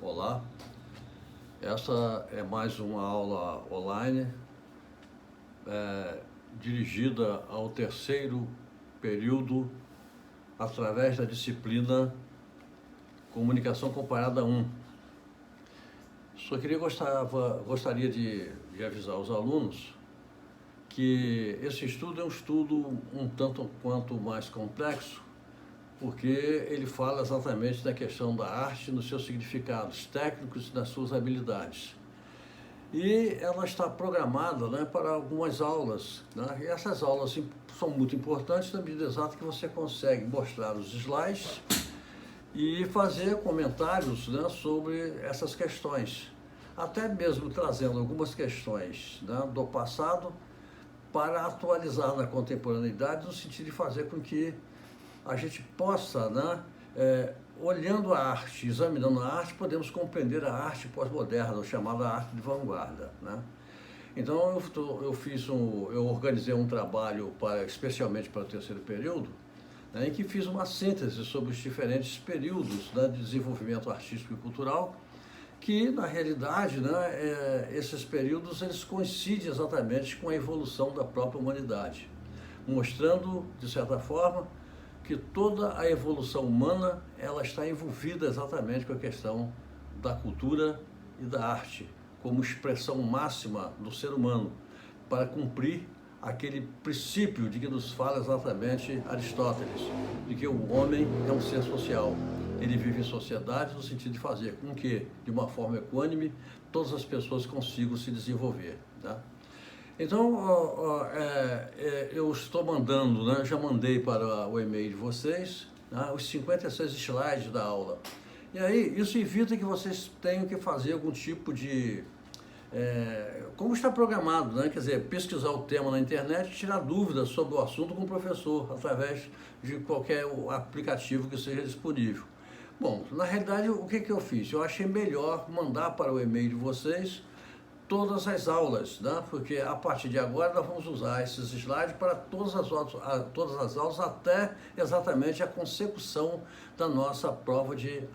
Olá, essa é mais uma aula online dirigida ao terceiro período através da disciplina Comunicação Comparada 1. Só gostaria de avisar os alunos que esse estudo é um estudo um tanto quanto mais complexo, porque ele fala exatamente da questão da arte nos seus significados técnicos e nas suas habilidades. E ela está programada, né, para algumas aulas, né? E essas aulas são muito importantes na medida exata que você consegue mostrar os slides e fazer comentários, né, sobre essas questões, até mesmo trazendo algumas questões, né, do passado para atualizar na contemporaneidade, no sentido de fazer com que a gente possa, né, olhando a arte, examinando a arte, podemos compreender a arte pós-moderna, chamada arte de vanguarda, né? Então eu organizei um trabalho especialmente para o terceiro período, né, em que fiz uma síntese sobre os diferentes períodos, né, de desenvolvimento artístico e cultural, que na realidade, né, esses períodos eles coincidem exatamente com a evolução da própria humanidade, mostrando, de certa forma, que toda a evolução humana ela está envolvida exatamente com a questão da cultura e da arte, como expressão máxima do ser humano, para cumprir aquele princípio de que nos fala exatamente Aristóteles, de que o homem é um ser social. Ele vive em sociedade no sentido de fazer com que, de uma forma equânime, todas as pessoas consigam se desenvolver, tá? Então, eu estou mandando, né, já mandei para o e-mail de vocês, né, os 56 slides da aula. E aí, isso evita que vocês tenham que fazer algum tipo de... como está programado, né? Quer dizer, pesquisar o tema na internet e tirar dúvidas sobre o assunto com o professor, através de qualquer aplicativo que seja disponível. Bom, na realidade, o que eu fiz? Eu achei melhor mandar para o e-mail de vocês todas as aulas, né? Porque a partir de agora nós vamos usar esses slides para todas as aulas até exatamente a consecução da nossa prova de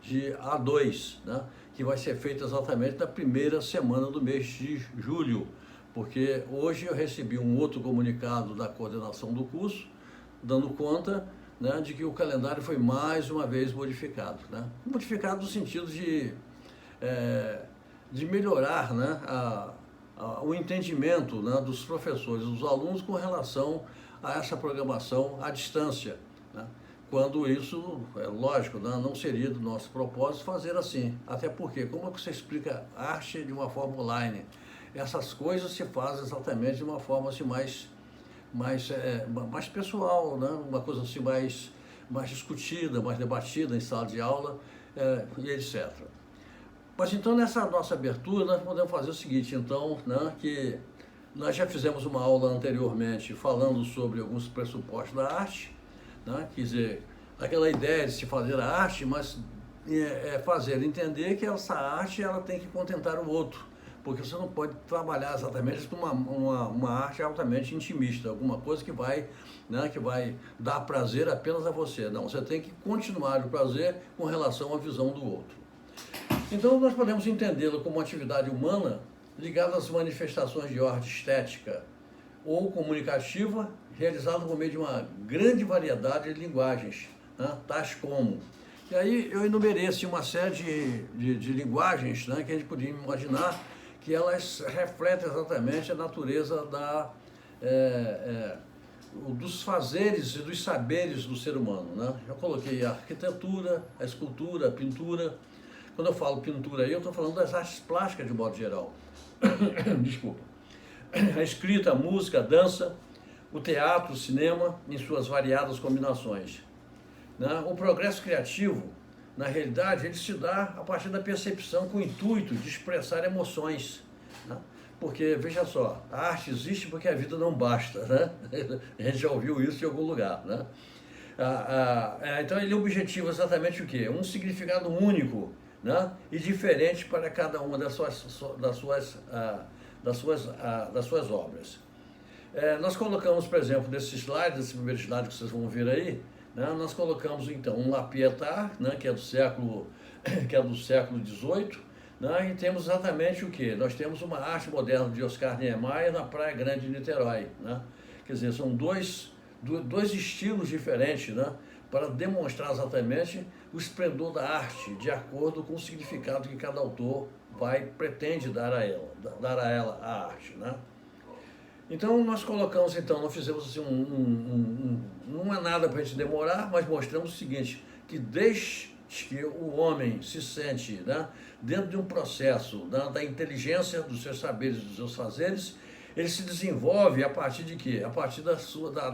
A2, né? Que vai ser feita exatamente na primeira semana do mês de julho, porque hoje eu recebi um outro comunicado da coordenação do curso, dando conta, né, de que o calendário foi mais uma vez modificado, né? Modificado no sentido de melhorar, né, o entendimento, né, dos professores, dos alunos com relação a essa programação à distância, né? Quando isso, é lógico, né, não seria do nosso propósito fazer assim. Até porque, como é que você explica arte de uma forma online? Essas coisas se fazem exatamente de uma forma assim, mais pessoal, né? Uma coisa assim mais discutida, mais debatida em sala de aula, e etc. Mas então, nessa nossa abertura, nós podemos fazer o seguinte, então, né, que nós já fizemos uma aula anteriormente falando sobre alguns pressupostos da arte, né, quer dizer, aquela ideia de se fazer a arte, mas fazer entender que essa arte ela tem que contentar o outro, porque você não pode trabalhar exatamente com uma arte altamente intimista, alguma coisa que vai, né, que vai dar prazer apenas a você. Não, você tem que continuar o prazer com relação à visão do outro. Então, nós podemos entendê-lo como uma atividade humana ligada às manifestações de ordem estética ou comunicativa, realizada por meio de uma grande variedade de linguagens, né, tais como... E aí eu enumerei assim, uma série de linguagens, né, que a gente podia imaginar que elas refletem exatamente a natureza dos fazeres e dos saberes do ser humano, né? Eu coloquei a arquitetura, a escultura, a pintura. Quando eu falo pintura aí, eu estou falando das artes plásticas de modo geral. Desculpa. A escrita, a música, a dança, o teatro, o cinema, em suas variadas combinações, né? O progresso criativo, na realidade, ele se dá a partir da percepção com o intuito de expressar emoções, né? Porque, veja só, a arte existe porque a vida não basta, né? A gente já ouviu isso em algum lugar, né? Então ele objetiva exatamente o quê? Um significado único, né, e diferente para cada uma das suas obras. Nós colocamos, por exemplo, nesse slide, esse primeiro slide que vocês vão ver aí, né? Nós colocamos então um La Pietà, né, que é do século XVIII, né? E temos exatamente o que? Nós temos uma arte moderna de Oscar Niemeyer na Praia Grande de Niterói, né? Quer dizer, são dois estilos diferentes, né? Para demonstrar exatamente o esplendor da arte, de acordo com o significado que cada autor pretende dar a ela a arte, né? Então nós colocamos, então, nós fizemos assim não é nada para a gente demorar, mas mostramos o seguinte, que desde que o homem se sente, né, dentro de um processo da inteligência, dos seus saberes, dos seus fazeres, ele se desenvolve a partir de quê? A partir da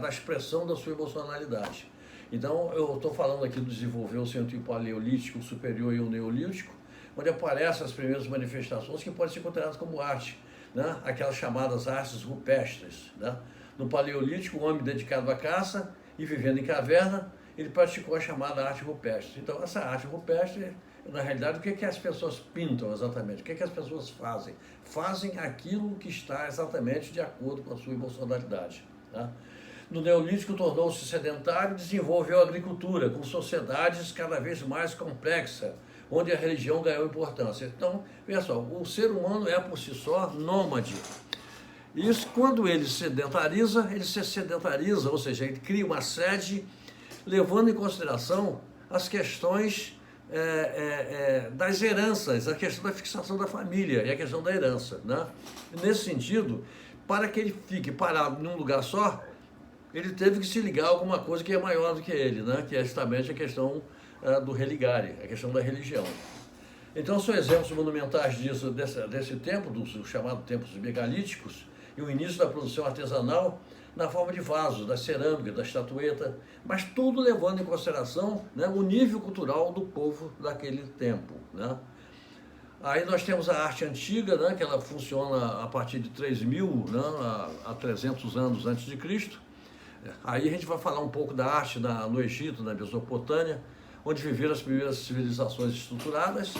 expressão da sua emocionalidade. Então eu estou falando aqui do desenvolver o centro paleolítico superior e o neolítico, onde aparecem as primeiras manifestações que podem ser consideradas como arte, né? Aquelas chamadas artes rupestres, né? No paleolítico, o homem dedicado à caça e vivendo em caverna, ele praticou a chamada arte rupestre. Então, essa arte rupestre, na realidade, o que as pessoas pintam exatamente? O que as pessoas fazem? Fazem aquilo que está exatamente de acordo com a sua emocionalidade, né? No Neolítico, tornou-se sedentário e desenvolveu a agricultura, com sociedades cada vez mais complexas, onde a religião ganhou importância. Então, veja só, o ser humano é por si só nômade. Isso, quando ele se sedentariza, ou seja, ele cria uma sede, levando em consideração as questões das heranças, a questão da fixação da família e a questão da herança, né? Nesse sentido, para que ele fique parado num lugar só, ele teve que se ligar a alguma coisa que é maior do que ele, né? Que é justamente a questão do religare, a questão da religião. Então são exemplos monumentais disso, desse tempo, dos chamados tempos megalíticos, e o início da produção artesanal na forma de vasos, da cerâmica, da estatueta, mas tudo levando em consideração, né, o nível cultural do povo daquele tempo, né? Aí nós temos a arte antiga, né, que ela funciona a partir de 3.000, né, a 300 anos antes de Cristo. Aí a gente vai falar um pouco da arte no Egito, na Mesopotâmia, onde viveram as primeiras civilizações estruturadas,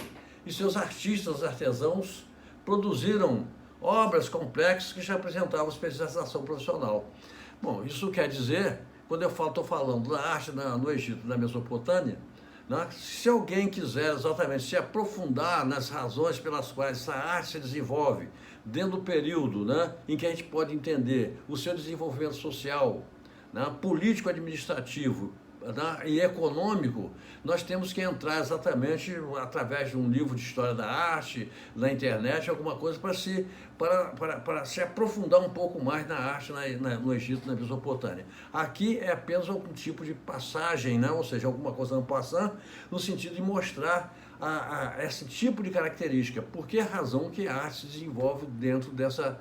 e seus artistas, artesãos, produziram obras complexas que já apresentavam especialização profissional. Bom, isso quer dizer, quando eu estou falando da arte no Egito, na Mesopotâmia, né, se alguém quiser exatamente se aprofundar nas razões pelas quais essa arte se desenvolve, dentro do período, né, em que a gente pode entender o seu desenvolvimento social, né, político-administrativo, né, e econômico, nós temos que entrar exatamente através de um livro de história da arte, na internet, alguma coisa para se aprofundar um pouco mais na arte no Egito, na Mesopotâmia. Aqui é apenas algum tipo de passagem, né, ou seja, alguma coisa en passant, no sentido de mostrar esse tipo de característica. Por que razão que a arte se desenvolve dentro dessa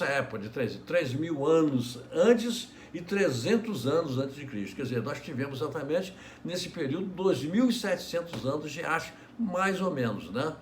época de 3.000 anos antes e 300 anos antes de Cristo. Quer dizer, nós tivemos exatamente nesse período 2.700 anos de arte, mais ou menos, né?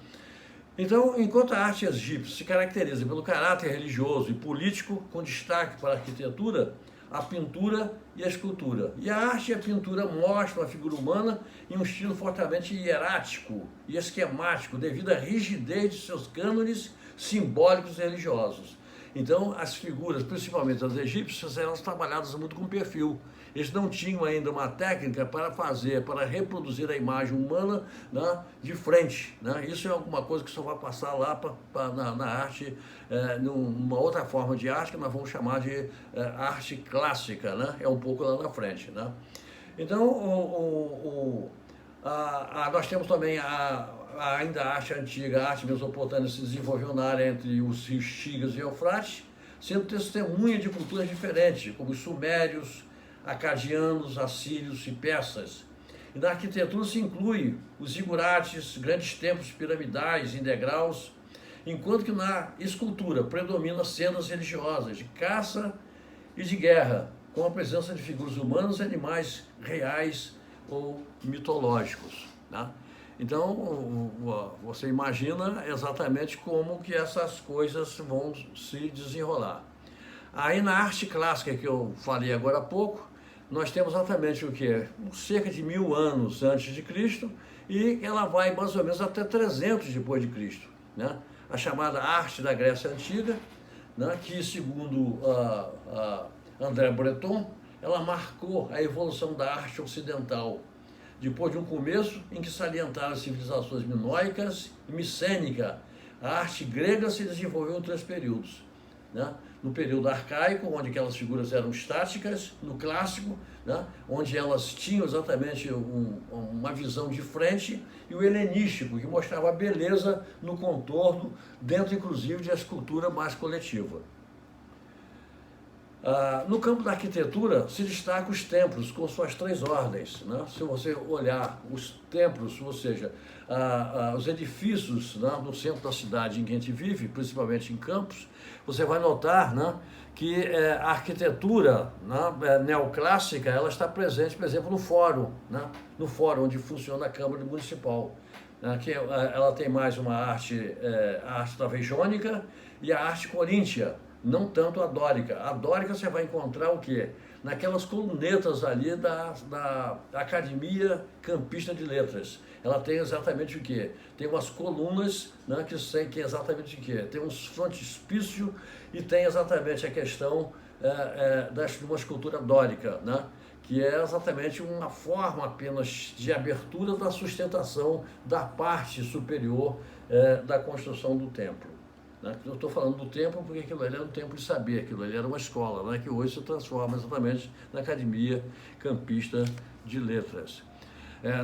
Então, enquanto a arte egípcia se caracteriza pelo caráter religioso e político, com destaque para a arquitetura, a pintura e a escultura. E a arte e a pintura mostram a figura humana em um estilo fortemente hierático e esquemático, devido à rigidez de seus cânones simbólicos e religiosos. Então, as figuras, principalmente as egípcias, eram trabalhadas muito com perfil. Eles não tinham ainda uma técnica para reproduzir a imagem humana, né, de frente, né? Isso é alguma coisa que só vai passar lá na arte, numa outra forma de arte que nós vamos chamar de arte clássica, né? É um pouco lá na frente, né? Então, nós temos também ainda a arte antiga, a arte mesopotâmica se desenvolveu na área entre os rios Tigres e Eufrates, sendo testemunha de culturas diferentes, como os sumérios, acadianos, assírios e persas. E na arquitetura se inclui os zigurates, grandes templos piramidais em degraus, enquanto que na escultura predominam cenas religiosas, de caça e de guerra, com a presença de figuras humanas e animais reais ou mitológicos, né? Então, você imagina exatamente como que essas coisas vão se desenrolar. Aí na arte clássica que eu falei agora há pouco, nós temos exatamente o que? Cerca de 1.000 anos antes de Cristo, e ela vai mais ou menos até 300 depois de Cristo, né? A chamada arte da Grécia Antiga, né? Que segundo André Breton, ela marcou a evolução da arte ocidental, depois de um começo em que salientaram as civilizações minoicas e micênica. A arte grega se desenvolveu em 3 períodos, né? No período arcaico, onde aquelas figuras eram estáticas; no clássico, né? Onde elas tinham exatamente uma visão de frente; e o helenístico, que mostrava a beleza no contorno, dentro inclusive de a escultura mais coletiva. No campo da arquitetura se destacam os templos com suas 3 ordens, né? Se você olhar os templos, ou seja, os edifícios, né, no centro da cidade em que a gente vive, principalmente em Campos, você vai notar, né, que a arquitetura, né, neoclássica, ela está presente, por exemplo, no fórum, né, no fórum onde funciona a Câmara Municipal, né, que ela tem mais uma arte, a arte travejônica e a arte coríntia, não tanto a dórica. A dórica você vai encontrar o quê? Naquelas colunetas ali da Academia Campista de Letras. Ela tem exatamente o quê? Tem umas colunas, né, que é exatamente o quê? Tem uns frontispício e tem exatamente a questão de uma escultura dórica, né? Que é exatamente uma forma apenas de abertura da sustentação da parte superior da construção do templo. Eu estou falando do templo porque aquilo ali era um templo de saber, aquilo ali era uma escola, né, que hoje se transforma exatamente na Academia Campista de Letras.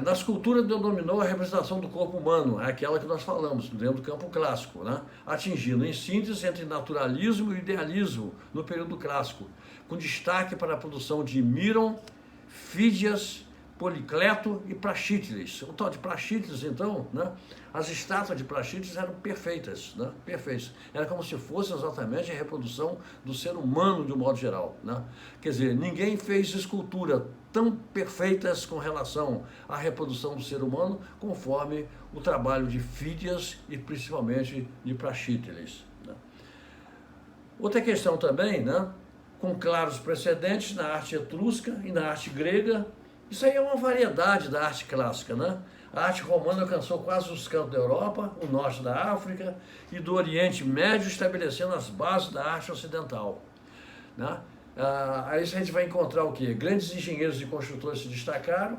Na escultura dominou a representação do corpo humano, é aquela que nós falamos, dentro do campo clássico, né, atingindo em síntese entre naturalismo e idealismo no período clássico, com destaque para a produção de Miron, Fídias, Policleto e Praxíteles. O tal de Praxíteles, então, né, as estátuas de Praxíteles eram perfeitas, né, perfeitas. Era como se fosse exatamente a reprodução do ser humano de um modo geral, né? Quer dizer, ninguém fez escultura tão perfeitas com relação à reprodução do ser humano conforme o trabalho de Fídias e principalmente de Praxíteles, né? Outra questão também, né, com claros precedentes na arte etrusca e na arte grega. Isso aí é uma variedade da arte clássica, né? A arte romana alcançou quase os cantos da Europa, o norte da África e do Oriente Médio, estabelecendo as bases da arte ocidental, né? Aí a gente vai encontrar o quê? Grandes engenheiros e construtores se destacaram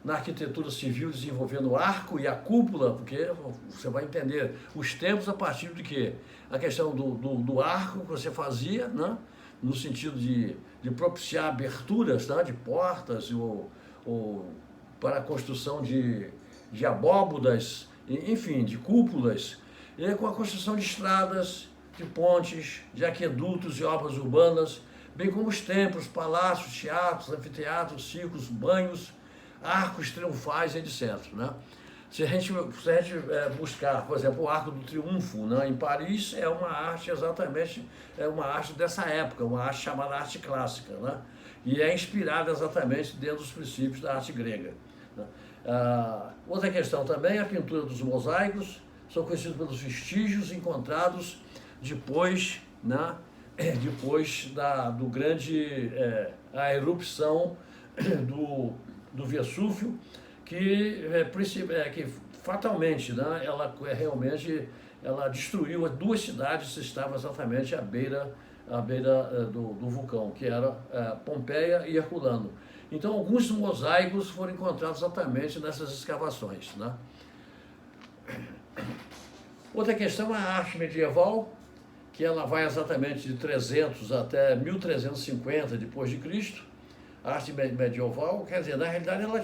na arquitetura civil, desenvolvendo o arco e a cúpula, porque você vai entender os tempos a partir de quê? A questão do arco que você fazia, né, no sentido de propiciar aberturas, né, de portas ou para a construção de abóbodas, enfim, de cúpulas, e com a construção de estradas, de pontes, de aquedutos e obras urbanas, bem como os templos, palácios, teatros, anfiteatros, circos, banhos, arcos triunfais, etc., né? Se a gente buscar, por exemplo, o Arco do Triunfo, né, em Paris, é uma arte exatamente, é uma arte dessa época, uma arte chamada arte clássica, né? E é inspirada exatamente dentro dos princípios da arte grega, né? Outra questão também é a pintura dos mosaicos, são conhecidos pelos vestígios encontrados depois, né, depois a erupção do Vesúvio, que fatalmente, né, ela destruiu as 2 cidades que estavam exatamente à beira do vulcão, que era Pompeia e Herculano. Então, alguns mosaicos foram encontrados exatamente nessas escavações, né? Outra questão é a arte medieval, que ela vai exatamente de 300 até 1350 depois de Cristo. A arte medieval, quer dizer, na realidade ela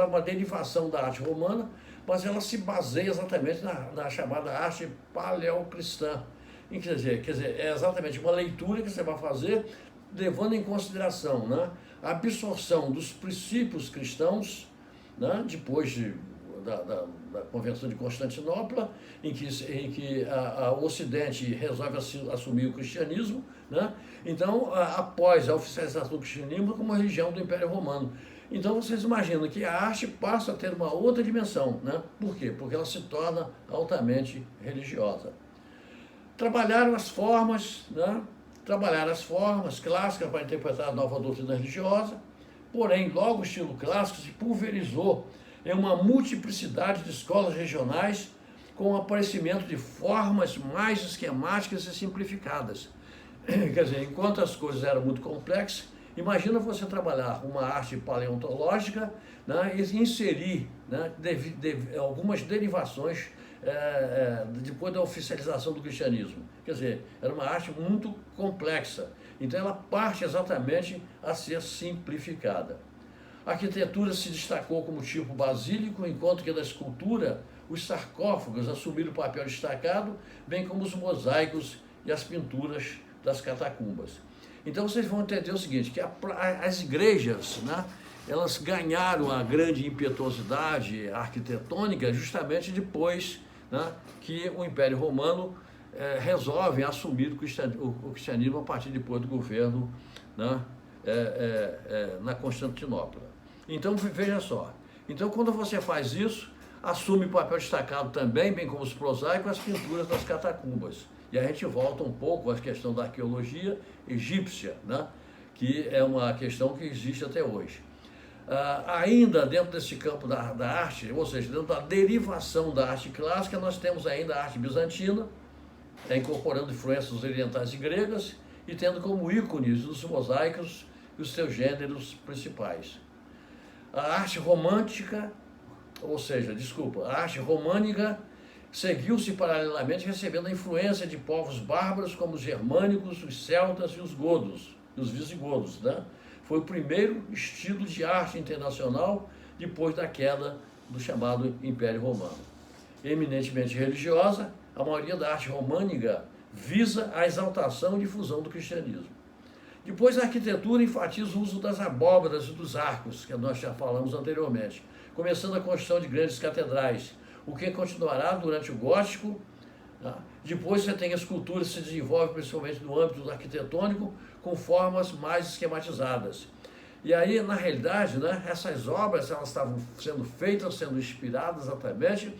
é uma derivação da arte romana, mas ela se baseia exatamente na chamada arte paleocristã. Quer dizer, é exatamente uma leitura que você vai fazer levando em consideração, né, a absorção dos princípios cristãos, né, depois da Convenção de Constantinopla, em que o Ocidente resolve assumir o cristianismo, né? Então, após a oficialização do cristianismo como religião do Império Romano. Então, vocês imaginam que a arte passa a ter uma outra dimensão, né? Por quê? Porque ela se torna altamente religiosa. Trabalharam as formas, né? Trabalharam as formas clássicas para interpretar a nova doutrina religiosa, porém, logo o estilo clássico se pulverizou em uma multiplicidade de escolas regionais com o aparecimento de formas mais esquemáticas e simplificadas. Quer dizer, enquanto as coisas eram muito complexas, Imagina você trabalhar uma arte paleontológica, né, e inserir, né, algumas derivações depois da oficialização do cristianismo. Quer dizer, era uma arte muito complexa. Então ela parte exatamente a ser simplificada. A arquitetura se destacou como tipo basílico, enquanto que da escultura os sarcófagos assumiram o papel destacado, bem como os mosaicos e as pinturas das catacumbas. Então vocês vão entender o seguinte, que as igrejas, né, elas ganharam a grande impetuosidade arquitetônica justamente depois, né, que o Império Romano resolve assumir o cristianismo a partir depois do governo, né, na Constantinopla. Então veja só, então quando você faz isso, assume o papel destacado também, bem como os prosaicos, as pinturas das catacumbas. E a gente volta um pouco à questão da arqueologia egípcia, né? Que é uma questão que existe até hoje. Ainda dentro desse campo da arte, ou seja, dentro da derivação da arte clássica, nós temos ainda a arte bizantina, incorporando influências orientais e gregas, e tendo como ícones os mosaicos e os seus gêneros principais. A arte romântica, a arte românica seguiu-se paralelamente recebendo a influência de povos bárbaros como os germânicos, os celtas e os godos, os visigodos, né? Foi o primeiro estilo de arte internacional depois da queda do chamado Império Romano. Eminentemente religiosa, a maioria da arte românica visa a exaltação e difusão do cristianismo. Depois a arquitetura enfatiza o uso das abóbadas e dos arcos, que nós já falamos anteriormente, começando a construção de grandes catedrais, o que continuará durante o gótico. Tá? Depois você tem a escultura que se desenvolve principalmente no âmbito arquitetônico, com formas mais esquematizadas. E aí, na realidade, né, essas obras elas estavam sendo feitas, sendo inspiradas exatamente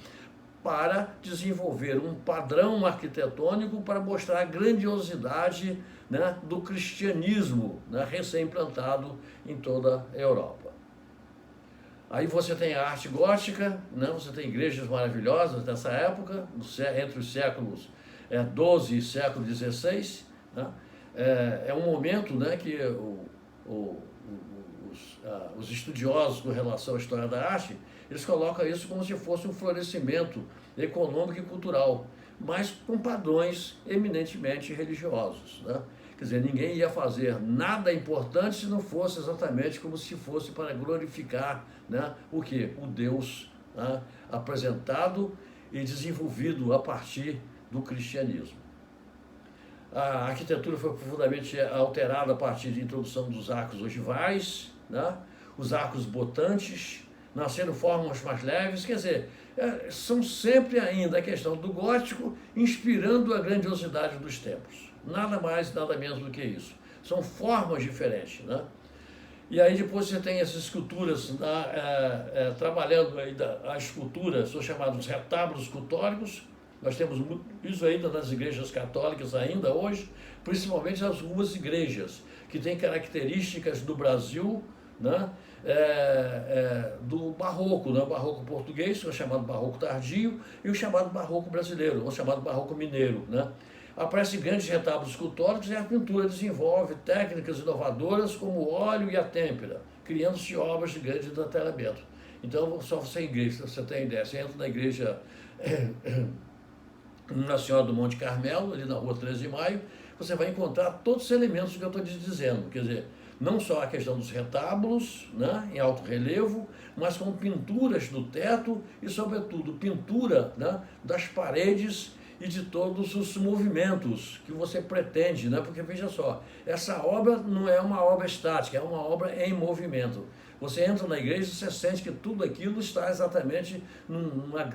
para desenvolver um padrão arquitetônico para mostrar a grandiosidade, né, do cristianismo, né, recém-implantado em toda a Europa. Aí você tem a arte gótica, né? Você tem igrejas maravilhosas dessa época, entre os séculos XII e século XVI. Né? É um momento, né, que os estudiosos com relação à história da arte, eles colocam isso como se fosse um florescimento econômico e cultural, mas com padrões eminentemente religiosos. Né? Quer dizer, ninguém ia fazer nada importante se não fosse exatamente como se fosse para glorificar, né, o quê? O Deus, né, apresentado e desenvolvido a partir do cristianismo. A arquitetura foi profundamente alterada a partir da introdução dos arcos ogivais, né, os arcos botantes, nasceram formas mais leves, quer dizer, são sempre ainda a questão do gótico inspirando a grandiosidade dos tempos. Nada mais, nada menos do que isso. São formas diferentes, né? E aí depois você tem essas esculturas, trabalhando aí a escultura, são chamados retábulos escultóricos. Nós temos isso ainda nas igrejas católicas ainda hoje, principalmente algumas igrejas que têm características do Brasil, né? Do barroco, né? O barroco português, o chamado barroco tardio, e o chamado barroco brasileiro, o chamado barroco mineiro, né? Aparecem grandes retábulos escultóricos e a pintura desenvolve técnicas inovadoras como o óleo e a têmpera, criando-se obras de grande detalhamento. Então, só você igreja, você tem ideia, você entra na igreja Nossa Senhora do Monte Carmelo, ali na rua 13 de Maio, você vai encontrar todos os elementos que eu estou dizendo, quer dizer, não só a questão dos retábulos, né, em alto relevo, mas com pinturas do teto e, sobretudo, pintura, né, das paredes e de todos os movimentos que você pretende, né? Porque veja só, essa obra não é uma obra estática, é uma obra em movimento. Você entra na igreja e você sente que tudo aquilo está exatamente,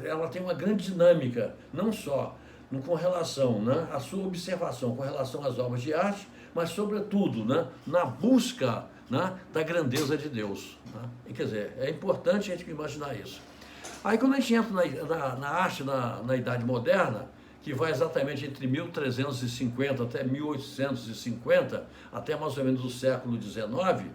ela tem uma grande dinâmica, não só com relação, né, à sua observação, com relação às obras de arte, mas sobretudo, né, na busca, né, da grandeza de Deus. Né? E, quer dizer, é importante a gente imaginar isso. Aí quando a gente entra na arte na Idade Moderna, que vai exatamente entre 1350 até 1850, até mais ou menos o século XIX,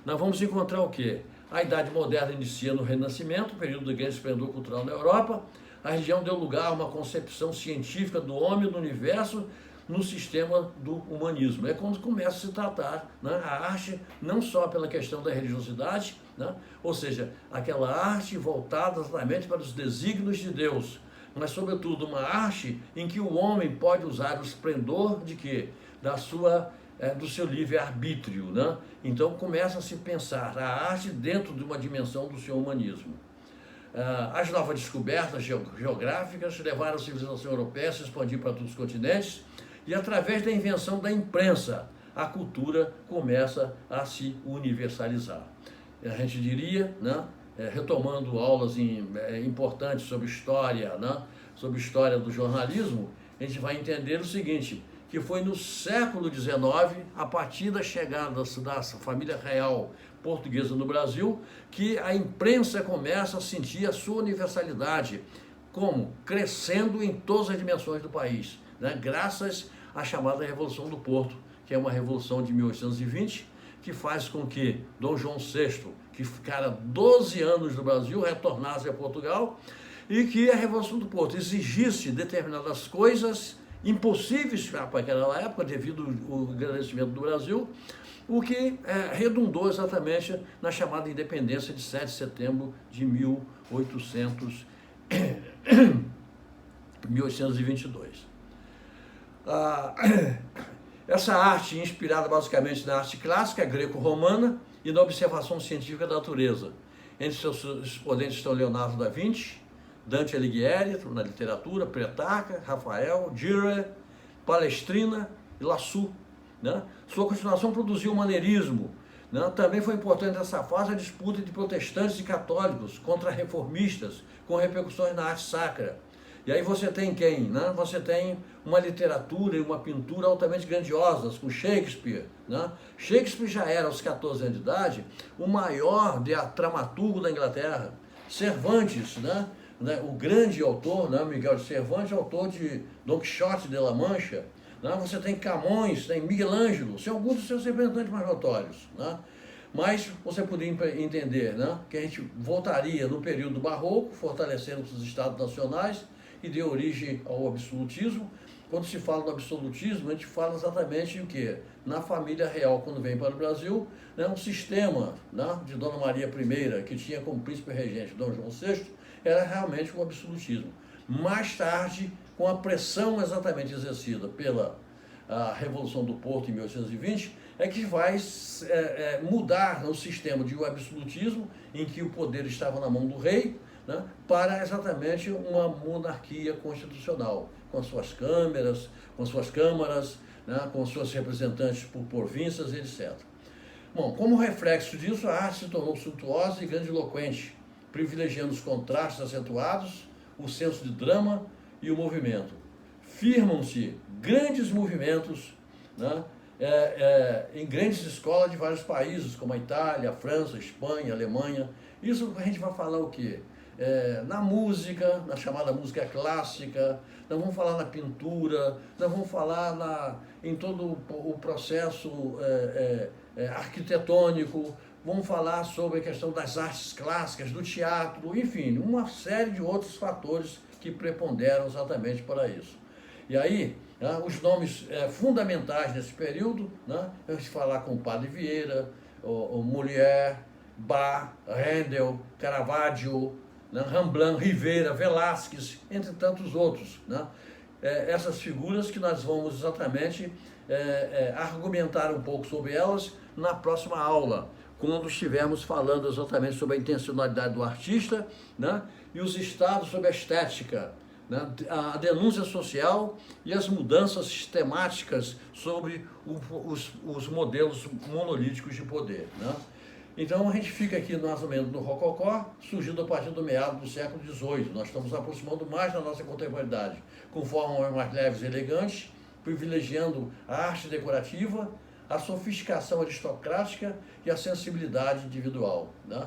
nós vamos encontrar o quê? A Idade Moderna inicia no Renascimento, período de grande esplendor cultural na Europa. A região deu lugar a uma concepção científica do homem e do universo, no sistema do humanismo. É quando começa a se tratar, né, a arte não só pela questão da religiosidade, né, ou seja, aquela arte voltada exatamente para os desígnios de Deus, mas sobretudo uma arte em que o homem pode usar o esplendor de quê? Do seu livre-arbítrio, né? Então começa a se pensar a arte dentro de uma dimensão do seu humanismo. As novas descobertas geográficas levaram a civilização europeia a se expandir para todos os continentes e através da invenção da imprensa, a cultura começa a se universalizar. A gente diria, né, retomando aulas importantes sobre história, né, sobre história do jornalismo, a gente vai entender o seguinte, que foi no século XIX, a partir da chegada da família real portuguesa no Brasil, que a imprensa começa a sentir a sua universalidade, como? Crescendo em todas as dimensões do país, né? Graças à chamada Revolução do Porto, que é uma revolução de 1820, que faz com que Dom João VI, que ficara 12 anos no Brasil, retornasse a Portugal, e que a Revolução do Porto exigisse determinadas coisas impossíveis para aquela época, devido ao engrandecimento do Brasil, o que redundou exatamente na chamada independência de 7 de setembro de 1822. Essa arte, inspirada basicamente na arte clássica greco-romana e na observação científica da natureza. Entre seus expoentes estão Leonardo da Vinci, Dante Alighieri, na literatura, Petrarca, Rafael, Dürer, Palestrina e Lassus, né? Sua continuação produziu o maneirismo, né? Também foi importante nessa fase a disputa de protestantes e católicos contra reformistas, com repercussões na arte sacra. E aí você tem quem? Né? Você tem uma literatura e uma pintura altamente grandiosas, com Shakespeare. Né? Shakespeare já era, aos 14 anos de idade, o maior dramaturgo da Inglaterra. Cervantes, né? O grande autor, né? Miguel de Cervantes, autor de Don Quixote de La Mancha. Né? Você tem Camões, tem Miguel Ângelo, são alguns dos seus representantes mais notórios. Né? Mas você poderia entender, né, que a gente voltaria no período barroco, fortalecendo os estados nacionais, e deu origem ao absolutismo. Quando se fala do absolutismo, a gente fala exatamente o quê? Na família real, quando vem para o Brasil, né, um sistema, né, de Dona Maria I, que tinha como príncipe regente Dom João VI, era realmente um absolutismo. Mais tarde, com a pressão exatamente exercida pela Revolução do Porto em 1820, é que vai mudar o sistema de um absolutismo, em que o poder estava na mão do rei, né, para exatamente uma monarquia constitucional, com suas câmaras, né, com seus representantes por províncias, etc. Bom, como reflexo disso, a arte se tornou suntuosa e grandiloquente, privilegiando os contrastes acentuados, o senso de drama e o movimento. Firmam-se grandes movimentos, né, em grandes escolas de vários países, como a Itália, a França, a Espanha, a Alemanha. Isso a gente vai falar o quê? Na música, na chamada música clássica, nós vamos falar na pintura, nós vamos falar em todo o processo arquitetônico, vamos falar sobre a questão das artes clássicas, do teatro, enfim, uma série de outros fatores que preponderam exatamente para isso. E aí, né, os nomes fundamentais nesse período, né, a gente falar com o Padre Vieira, o Molière, Bach, Handel, Caravaggio, né, Rembrandt, Rivera, Velázquez, entre tantos outros. Né? Essas figuras que nós vamos exatamente argumentar um pouco sobre elas na próxima aula, quando estivermos falando exatamente sobre a intencionalidade do artista, né, e os estados sobre a estética, né, a denúncia social e as mudanças sistemáticas sobre os modelos monolíticos de poder. Né? Então a gente fica aqui mais ou menos no Rococó, surgindo a partir do meado do século XVIII. Nós estamos aproximando mais da nossa contemporaneidade, com formas mais leves e elegantes, privilegiando a arte decorativa, a sofisticação aristocrática e a sensibilidade individual. Né?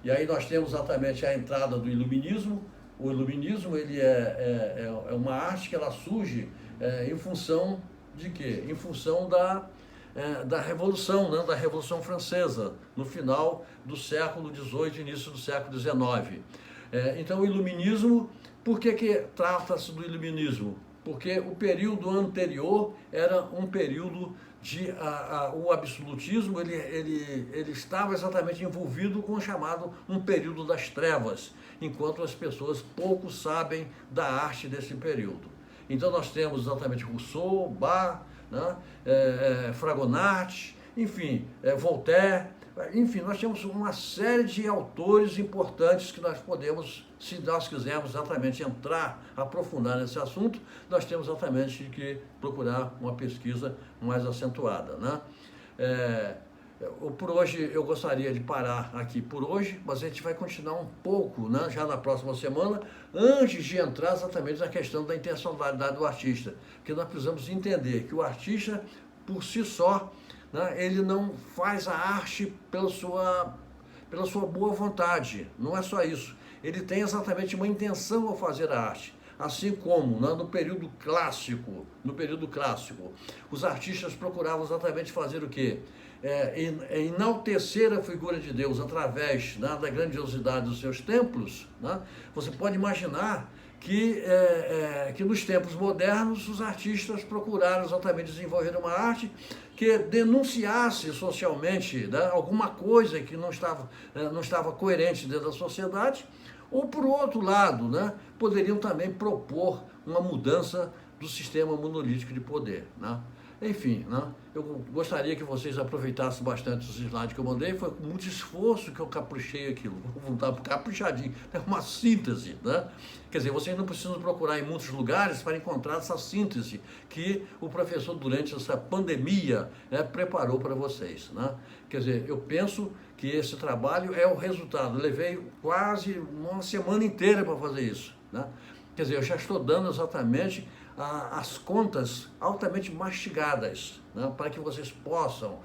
E aí nós temos exatamente a entrada do iluminismo. O iluminismo ele é uma arte que ela surge em função de quê? Em função da Revolução, né? Da Revolução Francesa, no final do século XVIII e início do século XIX. Então o iluminismo, por que trata-se do iluminismo? porque o período anterior era um período de o absolutismo, ele estava exatamente envolvido com o chamado um período das trevas, enquanto as pessoas pouco sabem da arte desse período. Então nós temos exatamente Rousseau, Bach, né, Fragonard, enfim, Voltaire, enfim, nós temos uma série de autores importantes que nós podemos, se nós quisermos exatamente entrar, aprofundar nesse assunto, nós temos exatamente que procurar uma pesquisa mais acentuada, né? Por hoje eu gostaria de parar aqui por hoje, mas a gente vai continuar um pouco, né, já na próxima semana, antes de entrar exatamente na questão da intencionalidade do artista, porque nós precisamos entender que o artista, por si só, né, ele não faz a arte pela sua boa vontade, não é só isso. Ele tem exatamente uma intenção ao fazer a arte. Assim como, né, no período clássico, os artistas procuravam exatamente fazer o quê? Enaltecer a figura de Deus através, né, da grandiosidade dos seus templos, né? Você pode imaginar que nos tempos modernos os artistas procuraram exatamente desenvolver uma arte que denunciasse socialmente, né, alguma coisa que não estava coerente dentro da sociedade, ou por outro lado, né, poderiam também propor uma mudança do sistema monolítico de poder, né? Enfim, né, eu gostaria que vocês aproveitassem bastante os slides que eu mandei, foi com muito esforço que eu caprichei aquilo, vou dar caprichadinho, é uma síntese, né? Quer dizer, vocês não precisam procurar em muitos lugares para encontrar essa síntese que o professor, durante essa pandemia, né, preparou para vocês, né? Quer dizer, eu penso que esse trabalho é o resultado, eu levei quase uma semana inteira para fazer isso, né? Quer dizer, eu já estou dando exatamente as contas altamente mastigadas, né, para que vocês possam,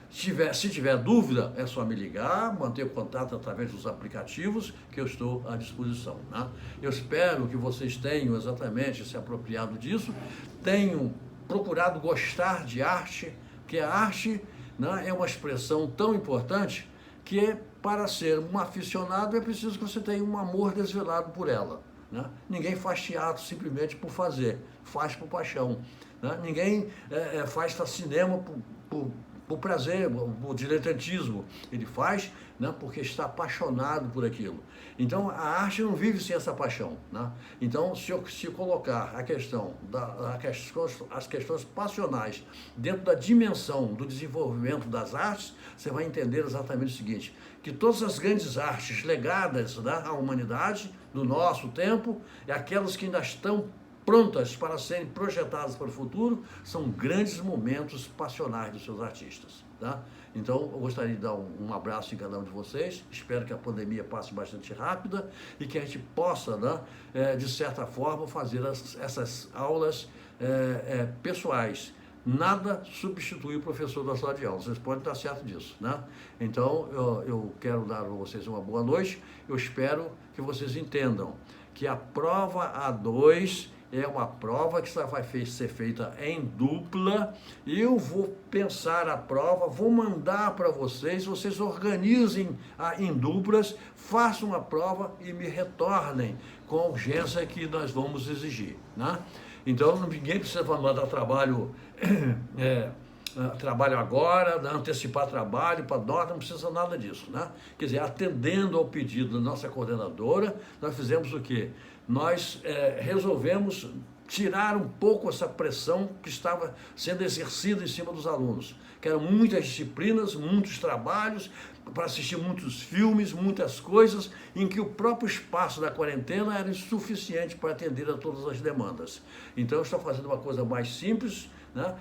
se tiver dúvida, é só me ligar, manter o contato através dos aplicativos que eu estou à disposição, né? Eu espero que vocês tenham exatamente se apropriado disso, tenham procurado gostar de arte, porque a arte, né, é uma expressão tão importante que, para ser um aficionado, é preciso que você tenha um amor desvelado por ela, né? Ninguém faz teatro simplesmente por fazer, faz por paixão, né? Ninguém faz cinema por prazer, por diletantismo, ele faz, né, porque está apaixonado por aquilo. Então a arte não vive sem essa paixão, né? Então se colocar as questões passionais dentro da dimensão do desenvolvimento das artes, você vai entender exatamente o seguinte, que todas as grandes artes legadas, né, à humanidade do nosso tempo, aquelas que ainda estão prontas para serem projetadas para o futuro, são grandes momentos passionais dos seus artistas, tá? Então, eu gostaria de dar um abraço em cada um de vocês, espero que a pandemia passe bastante rápida e que a gente possa, né, de certa forma, fazer essas aulas pessoais. Nada substitui o professor da sala de aula, vocês podem estar certo disso, né? Então, eu quero dar a vocês uma boa noite, eu espero que vocês entendam que a prova A2 é uma prova que vai ser feita em dupla. Eu vou pensar a prova, vou mandar para vocês, vocês organizem em duplas, façam a prova e me retornem com a urgência que nós vamos exigir, né? Então, ninguém precisa mandar trabalho agora, antecipar trabalho para nós, não precisa nada disso, né? Quer dizer, atendendo ao pedido da nossa coordenadora, nós fizemos o quê? Nós resolvemos tirar um pouco essa pressão que estava sendo exercida em cima dos alunos, que eram muitas disciplinas, muitos trabalhos, para assistir muitos filmes, muitas coisas, em que o próprio espaço da quarentena era insuficiente para atender a todas as demandas. Então, eu estou fazendo uma coisa mais simples, né?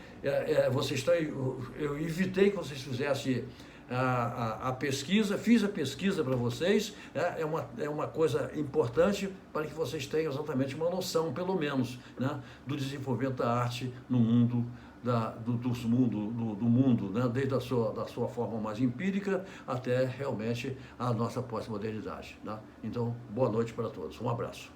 Eu evitei que vocês fizessem a pesquisa, fiz a pesquisa para vocês, é uma coisa importante para que vocês tenham exatamente uma noção, pelo menos, né, do desenvolvimento da arte no mundo, do mundo, né, desde a sua forma mais empírica até realmente a nossa pós-modernidade, né? Então, boa noite para todos, um abraço.